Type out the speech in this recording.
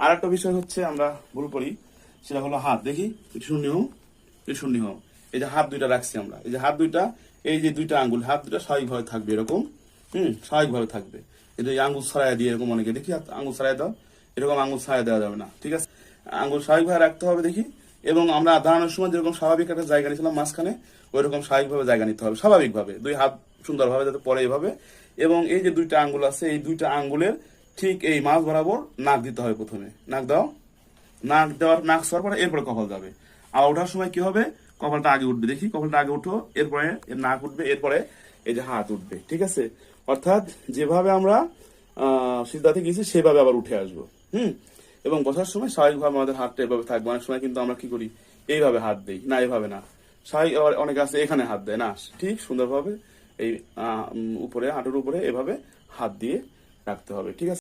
আর একটা বিষয় হচ্ছে আমরা ভুল করি, সেটা হলো হাত। দেখি একটু শূন্য হোক, একটু শূন্য হোক। এই যে হাত দুইটা রাখছি আমরা, এই যে হাত দুইটা, এই যে দুইটা আঙ্গুল, হাত দুইটা স্বাভাবিকভাবে থাকবে এরকম। স্বাভাবিকভাবে থাকবে। কিন্তু এই আঙ্গুল ছড়াইয়া দিয়ে এরকম অনেকে দেখি আঙ্গুল ছড়াই দাও, এরকম আঙ্গুল ছড়াই দেওয়া যাবে না, ঠিক আছে? আঙ্গুল স্বাভাবিকভাবে রাখতে হবে দেখি। এবং আমরা দাঁড়ানোর সময় যেরকম স্বাভাবিক একটা জায়গা নিয়েছিলাম মাঝখানে, ওই রকম স্বাভাবিকভাবে জায়গা নিতে হবে, স্বাভাবিকভাবে দুই হাত সুন্দরভাবে যাতে পড়ে এইভাবে। এবং এই যে দুইটা আঙ্গুল আছে, এই দুইটা আঙ্গুলের ঠিক এই মাঝ বরাবর নাক দিতে হবে। প্রথমে নাক দাও, নাক ছোঁয়ার পরে এরপরে কপাল যাবে। আর ওঠার সময় কি হবে, কপালটা আগে উঠবে, দেখি কপালটা আগে উঠো, এরপরে নাক উঠবে, এরপরে এই যে হাত উঠবে, ঠিক আছে? অর্থাৎ যেভাবে আমরা সিজদাতে গেছি সেভাবে আবার উঠে আসবো। এবং বসার সময় স্বাভাবিকভাবে আমাদের হাতটা এভাবে থাকবে। অনেক সময় কিন্তু আমরা কি করি, এইভাবে হাত দিই না, এভাবে না। স্বাভাবিক আবার অনেকে আছে এখানে হাত দেয় না, ঠিক সুন্দরভাবে এই উপরে হাঁটুর উপরে এভাবে হাত দিয়ে রাখতে হবে, ঠিক আছে?